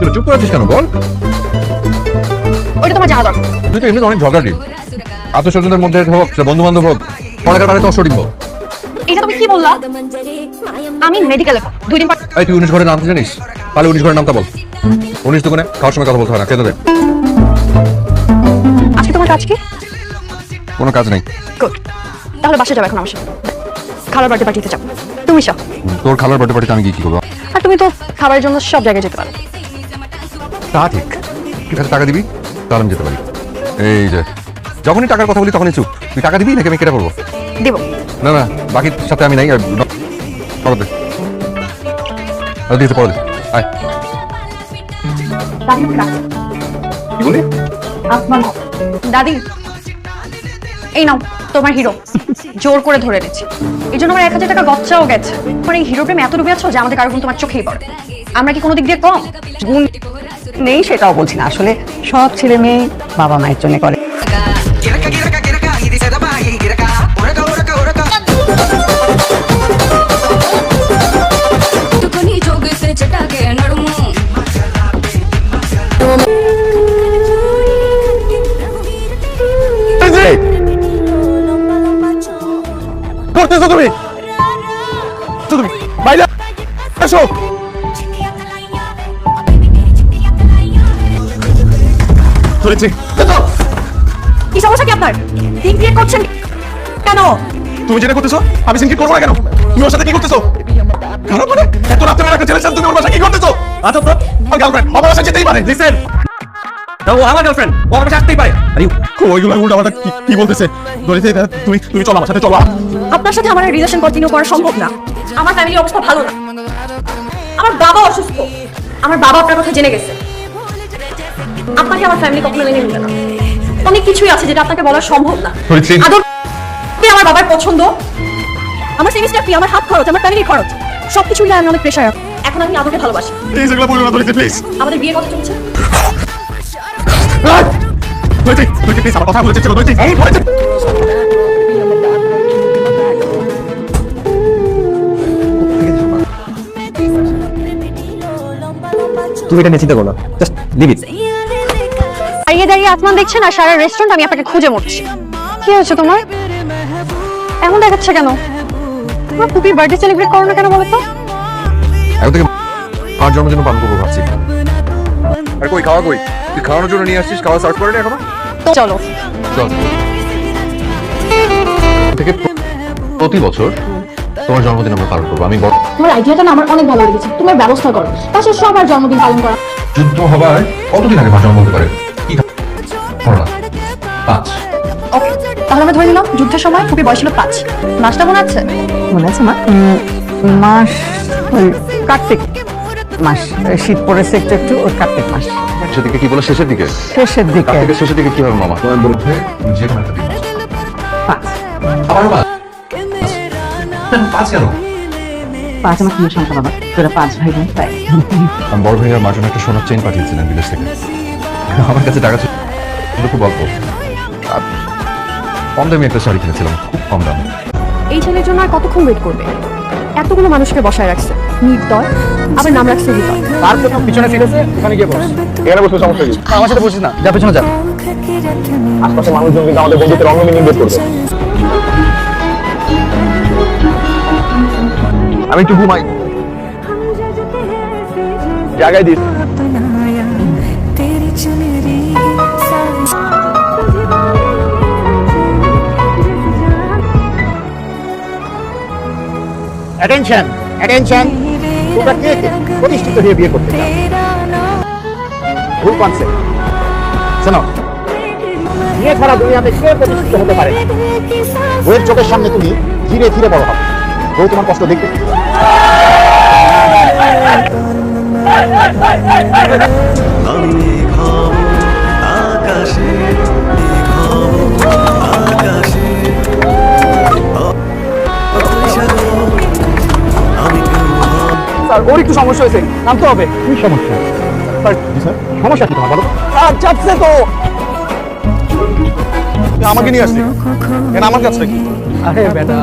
তুই চুপ করে আছিস কেন বল? ওইটা তোমার জানা দরকার। তুই তো এমনি অনেক ঝগড়াটি, আত্মস্বজনের মধ্যে হোক, বন্ধু বান্ধব হোক, পড়াকার বাড়িতে অসঠিক হোক। এটা তুমি কি বললা? আমি মেডিকেলে 2 দিন পর। এই তুই 19 ঘরের নামটা জানিস? তাহলে 19 ঘরের নামটা বল। 19 দোকানে খাওয়ার সময় কথা বলতে হয় না, খেতে দে। আজকে তোমার কাজ কি? কোনো কাজ নেই। গুড, তাহলে বাসা যাবে এখন আমার সাথে। খাবার বাড়িতে পাঠিয়ে যাবো, তুমি সব। তোর খালার বাড়িতে বাড়িতে আমি কি করবো? আর তুমি তো খাবারের জন্য সব জায়গায় যেতে পারো। তা ঠিক, ঠিক আছে, টাকা দিবি তাহলে আমি যেতে পারি। এই যে যখনই টাকার কথা বলি তখনই চুপ। তুই টাকা দিবি নাকি আমি কেটে পড়বো? দিব না না, বাকির সাথে আমি নাই। আর পরে দে, দিয়েছে পরে দে। আয়। কি বলি? দাদি, এই নাও তোমার হিরো। জোর করে ধরে এনেছি, এই জন্য আমার 1000 টাকা গচ্ছাও গেছে। মানে এই হিরো প্রেমে এত ডুবে আছো যে আমাদের কারো গুণ তোমার চোখেই পড়ে। আমরা কি কোনো দিক দিয়ে কম? গুণ নেই সেটাও বলছি না, আসলে সব ছেলে মেয়ে বাবা মায়ের জন্য করে। করতেছো তুমি? তুমি বাইরে আসো। ধরেছি। কি সমস্যা কি আপনার? ঠিক দিয়ে করছেন কেন? তুমি যেটা করতেছো আমি সিনকি করবো না কেন? তুমি ওর সাথে কি করতেছো? খারাপ মানে এত রাতে একটা ছেলের সাথে তুমি ওর বাসায় কি করতেছো? আচ্ছা তো আমার গার্লফ্রেন্ড আমার বাসায় যেতেই পারে। লিসেন, ও আমার গার্লফ্রেন্ড, ও আমার বাসায় আসতেই পারে। আরে ওইগুলো উল্টা পাল্টা কি বলতেছে? ধরেছি, তুমি চলো আমার সাথে, চলো। আপনার সাথে আমার রিলেশন কন্টিনিউ করা সম্ভব না। আমার ফ্যামিলির অবস্থা ভালো না, আমার বাবা অসুস্থ, আমার বাবা আপনার কথা জেনে গেছে। আপনাকে আমার ফ্যামিলি কখনো মেনে নেবে না। অনেক কিছুই আছে যেটা আপনাকে বলা সম্ভব না। আদর আমার বাবার পছন্দ, আমার সেমিস্টার ফি, আমার হাত খরচ, আমার ফ্যামিলির খরচ, সবকিছু মিলে আমি অনেক প্রেশার। এখন আমি আদরকে ভালোবাসি। প্লিজ এগুলো বলো না ধরেছি, প্লিজ। আমাদের বিয়ের কথা চলছে। ধরেছি, প্লিজ আমার কথা বলতে চলো। ধরেছি, এই ধরেছি। তুমি এটা নিয়ে চিন্তা করো না, জাস্ট লিভ ইট। দাঁড়িয়ে দাঁড়িয়ে আসমান দেখছেন আর সারা রেস্টুরেন্ট আমি আপনাকে খুঁজে মরছি। কি হয়েছে তোমার? এমন দেখাচ্ছে কেন? তোমার পুপির বার্থডে সেলিব্রেট করো না কেন বলো তো? এখন থেকে আমার জন্মদিন পালন করবো ভাবছি। আর কই খাওয়া কই? তুই খাওয়ানোর জন্য নিয়ে আসছিস, খাওয়া সার্ভ করে নি এখনো? চলো চল। থেকে প্রতি বছর তোমার জন্মদিন আমরা পালন করবো। আমি তোমার আইডিয়াটা না আমার অনেক ভালো লেগেছে। তোমার ব্যবস্থা করো, তাছাড়া সবার জন্মদিন পালন করা। যুদ্ধ হবার কতদিন আগে মা জন্ম হতে পারে? কি করোনা 5। ওকে, তাহলে আমরা ধরে নিলাম যুদ্ধের সময় খুবই বয়স ছিল 5। মাসটা মনে আছে? মনে আছে মা? মাস ওই কার্তিক মাস, শীত পড়েছে একটু একটু, ওই কার্তিক মাস সেদিকে কি বলে শেষের দিকে? শেষের দিকে। কার্তিকের শেষের দিকে কি হবে মামা? তোমার বলতে যে কোনো একটা দিন। 5 আবার 5 কেন? 5 আমার কোনো সংখ্যা বাবা, তোরা 5 ভাই বোন তাই। আমি বড় ভাইয়ার মার জন্য একটা সোনার চেইন পাঠিয়েছিলাম বিদেশ থেকে। আমার কাছে টাকা ছিল খুব অল্প, কম দামি একটা শাড়ি কিনেছিলাম, খুব কম দামে। এই ছেলের জন্য আর কতক্ষণ ওয়েট করবে? এতগুলো মানুষকে বসায় রাখছে, নির্দয়, আবার নাম রাখছে হৃদয়। তার প্রথম পিছনে সিট আছে, ওখানে গিয়ে বস। এখানে বসলে সমস্যা কি? আমার সাথে বসিস না, যা পিছনে যা। আশপাশে মানুষজন কিন্তু আমাদের বন্ধুত্বের অঙ্গ মিনিং বের করবে। আমি একটু ঘুমাই, জায়গায় দিস। Attention, attention. তোমরা কে কে প্রতিষ্ঠিত হয়ে বিয়ে করতে চাও? ভুল কনসেপ্ট। শোনো, বিয়ে ছাড়া দুনিয়াতে কে প্রতিষ্ঠিত হতে পারে না? বইয়ের চোখের সামনে তুমি ধীরে ধীরে বড় হবে, বউ তোমার কষ্ট দেখবে। স্যার, ওর একটু সমস্যা হয়েছে, নামতে হবে। কি সমস্যা? স্যার সমস্যা কি তোমার বলো? কাজ চাপছে তো, আমাকে নিয়ে আসছি, আমার কাজটা কি? আরে বেটা